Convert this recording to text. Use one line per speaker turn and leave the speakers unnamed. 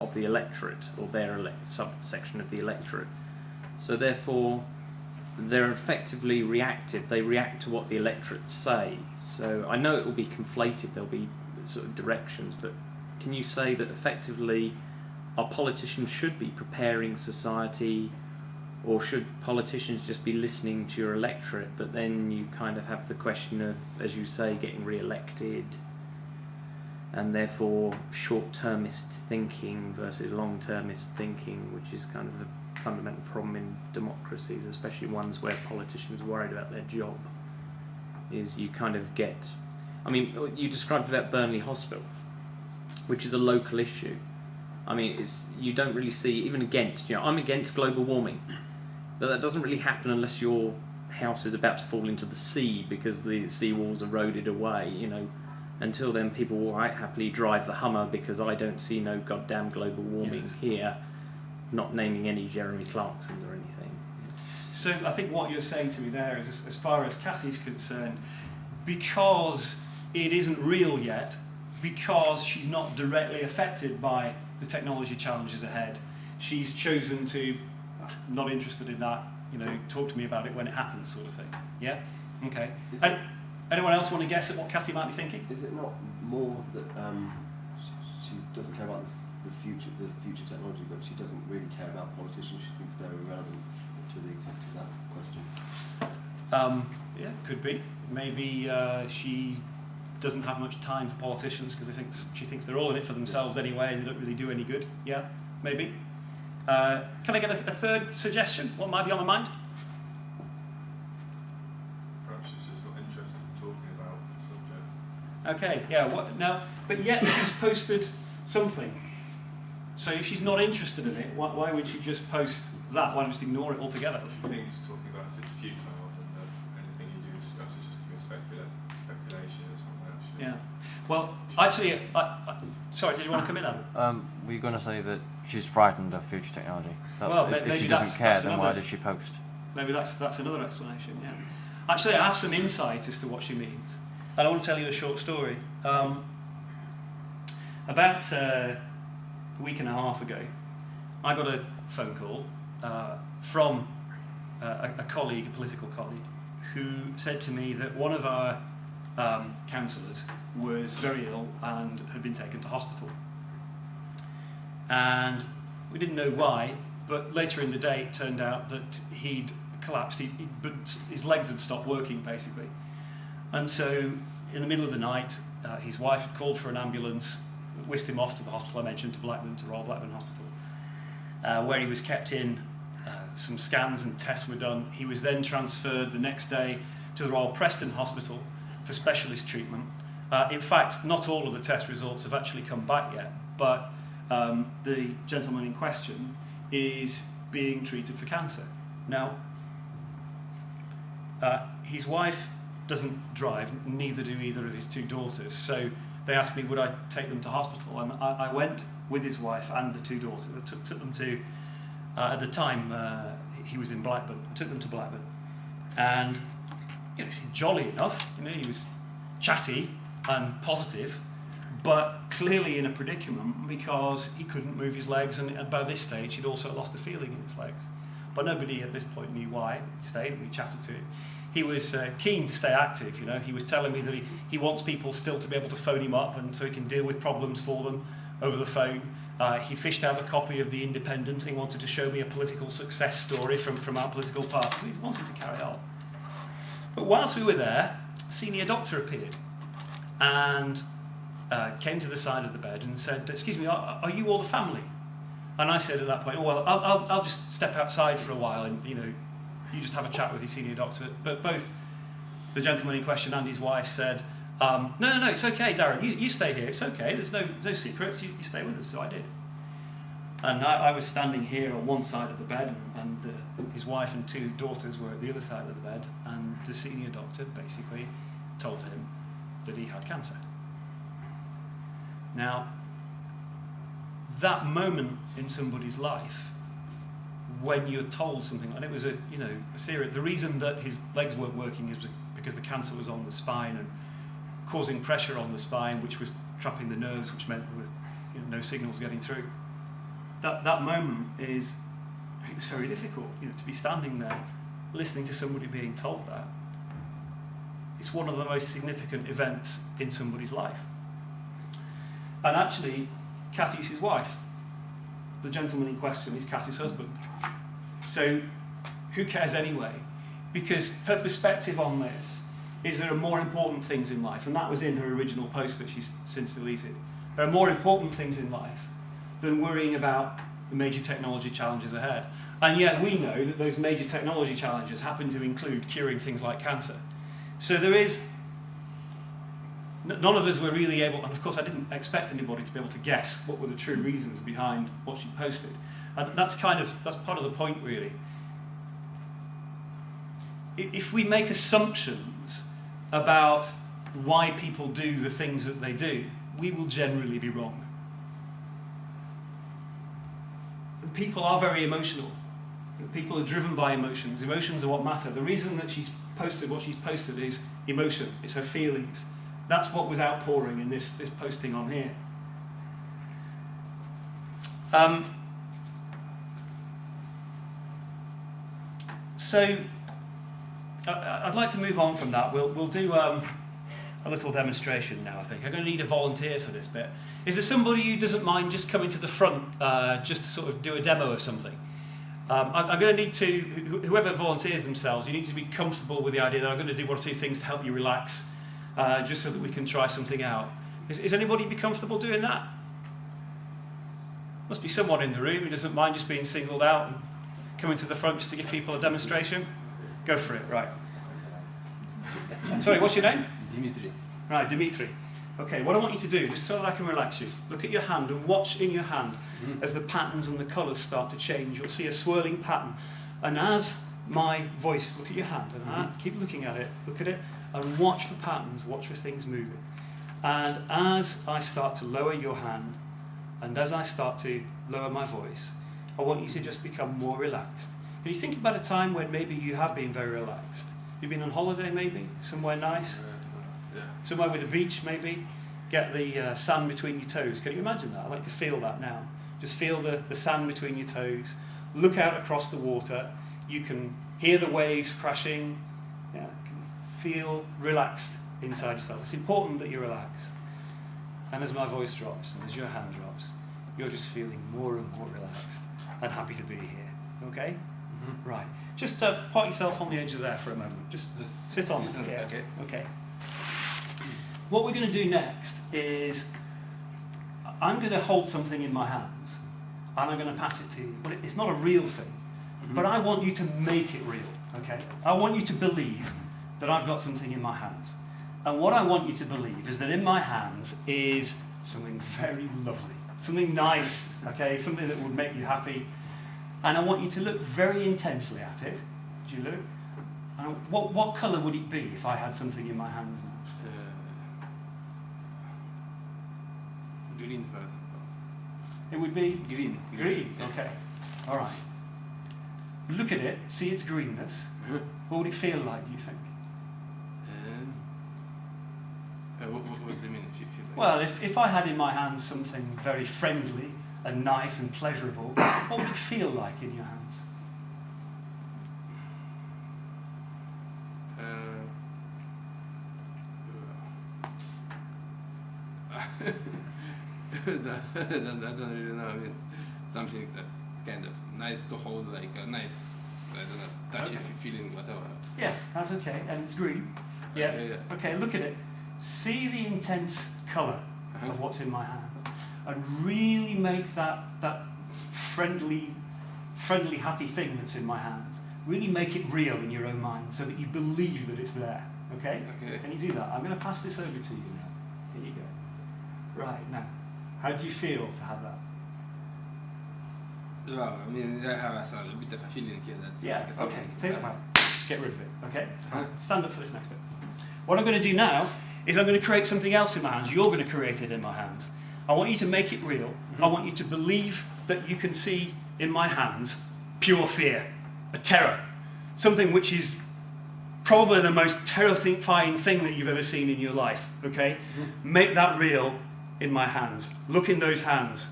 of the electorate, or their subsection of the electorate. So therefore, they're effectively reactive. They react to what the electorates say. So I know it will be conflated, there'll be sort of directions, but can you say that effectively our politicians should be preparing society, or should politicians just be listening to your electorate, but then you kind of have the question of, as you say, getting re-elected, and therefore short-termist thinking versus long-termist thinking, which is kind of a fundamental problem in democracies, especially ones where politicians are worried about their job, is you kind of get... I mean, you described about Burnley Hospital, which is a local issue. I mean, you don't really see, even against, I'm against global warming, but that doesn't really happen unless your house is about to fall into the sea because the seawall's eroded away, Until then, people will quite happily drive the Hummer because I don't see no goddamn global warming here, not naming any Jeremy Clarksons or anything.
So I think what you're saying to me there is, as far as Cathy's concerned, because it isn't real yet, because she's not directly affected by the technology challenges ahead, she's chosen to, not interested in that, talk to me about it when it happens, sort of thing. Yeah? Okay. Anyone else want to guess at what Cathy might be thinking?
Is it not more that she doesn't care about the future technology, but she doesn't really care about politicians? She thinks they're irrelevant to that question.
Yeah, could be. Maybe she doesn't have much time for politicians because she thinks they're all in it for themselves anyway and they don't really do any good. Yeah, maybe. Can I get a third suggestion? What might be on her mind? Okay, yeah, but yet she's posted something. So if she's not interested in it, why would she just post that? Why not just ignore it altogether?
I think she's talking about it's futile, and that anything you do discuss is just speculation or something else.
Yeah. Well, actually, sorry, did you want to come in, Adam?
Were you going to say that she's frightened of future technology? If she doesn't care, then why did she post?
Maybe that's another explanation, yeah. Actually, I have some insight as to what she means. And I want to tell you a short story. About a week and a half ago, I got a phone call from a colleague, a political colleague, who said to me that one of our councillors was very ill and had been taken to hospital. And we didn't know why, but later in the day it turned out that he'd collapsed, his legs had stopped working basically. And so, in the middle of the night, his wife had called for an ambulance, whisked him off to the hospital I mentioned, to Royal Blackburn Hospital, where he was kept in. Some scans and tests were done. He was then transferred the next day to the Royal Preston Hospital for specialist treatment. In fact, not all of the test results have actually come back yet, but the gentleman in question is being treated for cancer. Now, his wife doesn't drive, neither do either of his two daughters, so they asked me would I take them to hospital, and I went with his wife and the two daughters. I took them to, at the time he was in Blackburn, I took them to Blackburn, and he seemed jolly enough, he was chatty and positive, but clearly in a predicament because he couldn't move his legs, and by this stage he'd also lost the feeling in his legs. But nobody at this point knew why. He stayed, we chatted to him. He was keen to stay active, He was telling me that he wants people still to be able to phone him up and so he can deal with problems for them over the phone. He fished out a copy of The Independent. He wanted to show me a political success story from our political party. He wanted to carry on. But whilst we were there, a senior doctor appeared and came to the side of the bed and said, "Excuse me, are you all the family?" And I said at that point, "Oh, well, I'll just step outside for a while and, you just have a chat with your senior doctor." But both the gentleman in question and his wife said, no, it's okay, Darren, you stay here, it's okay, there's no secrets, you stay with us. So I did. And I was standing here on one side of the bed, and his wife and two daughters were at the other side of the bed, and the senior doctor basically told him that he had cancer. Now, that moment in somebody's life, when you're told something, and it was a serious. The reason that his legs weren't working is because the cancer was on the spine and causing pressure on the spine, which was trapping the nerves, which meant there were no signals getting through. that moment it was very difficult, to be standing there, listening to somebody being told that. It's one of the most significant events in somebody's life. And actually, Kathy's his wife. The gentleman in question is Kathy's husband. So, who cares anyway? Because her perspective on this is there are more important things in life, and that was in her original post that she's since deleted. There are more important things in life than worrying about the major technology challenges ahead. And yet we know that those major technology challenges happen to include curing things like cancer. So there is, none of us were really able, and of course I didn't expect anybody to be able to guess what were the true reasons behind what she posted. And that's part of the point really. If we make assumptions about why people do the things that they do, we will generally be wrong. And people are very emotional. People are driven by emotions. Emotions are what matter. The reason that she's posted what she's posted is emotion. It's her feelings. That's what was outpouring in this posting on here. So I'd like to move on from that. We'll do a little demonstration now, I think. I'm going to need a volunteer for this bit. Is there somebody who doesn't mind just coming to the front just to sort of do a demo of something? I'm going to need to, whoever volunteers themselves, you need to be comfortable with the idea that I'm going to do one or two things to help you relax, just so that we can try something out. Is anybody be comfortable doing that? Must be someone in the room who doesn't mind just being singled out and coming to the front just to give people a demonstration. Go for it, right. Sorry, what's your name?
Dimitri.
Right, Dimitri. Okay, what I want you to do, just so that I can relax you, look at your hand and watch in your hand as the patterns and the colours start to change. You'll see a swirling pattern. And as my voice, look at your hand, and keep looking at it, look at it, and watch the patterns, watch the things moving. And as I start to lower your hand, and as I start to lower my voice, I want you to just become more relaxed. Can you think about a time when maybe you have been very relaxed? You've been on holiday maybe, somewhere nice? Somewhere with a beach maybe, get the sand between your toes. Can you imagine that? I'd like to feel that now. Just feel the sand between your toes. Look out across the water. You can hear the waves crashing. Yeah, feel relaxed inside yourself. It's important that you're relaxed. And as my voice drops and as your hand drops, you're just feeling more and more relaxed and happy to be here. Okay? Mm-hmm. Right. Just pot yourself on the edge of there for a moment. Just sit on it. Yeah. Okay. What we're going to do next is I'm going to hold something in my hands and I'm going to pass it to you. But it's not a real thing, but I want you to make it real, okay? I want you to believe that I've got something in my hands. And what I want you to believe is that in my hands is something very lovely, something nice, okay? Something that would make you happy. And I want you to look very intensely at it. Do you look? And what colour would it be if I had something in my hands now?
Green, for example.
It would be?
Green.
Green, okay. All right. Look at it, see its greenness. What would it feel like, do you think?
What do you mean if you feel like?
Well, if I had in my hands something very friendly and nice and pleasurable, what would it feel like in your hands?
I don't really know. I mean, something that kind of nice to hold, like a nice, I don't know, touchy feeling, whatever.
Yeah, that's okay. And it's green. Yeah. Okay, look at it. See the intense colour of what's in my hand, and really make that friendly, happy thing that's in my hands. Really make it real in your own mind, so that you believe that it's there. Okay?
Okay.
Can you do that? I'm going to pass this over to you now. Here you go. Right now. How do you feel to have that?
Well, I mean, I have a bit of a feeling here that's...
Okay, take that back. Get rid of it, okay? Stand up for this next bit. What I'm going to do now is I'm going to create something else in my hands. You're going to create it in my hands. I want you to make it real. I want you to believe that you can see in my hands pure fear, a terror, something which is probably the most terrifying thing that you've ever seen in your life, okay? Make that real in my hands. Look in those hands.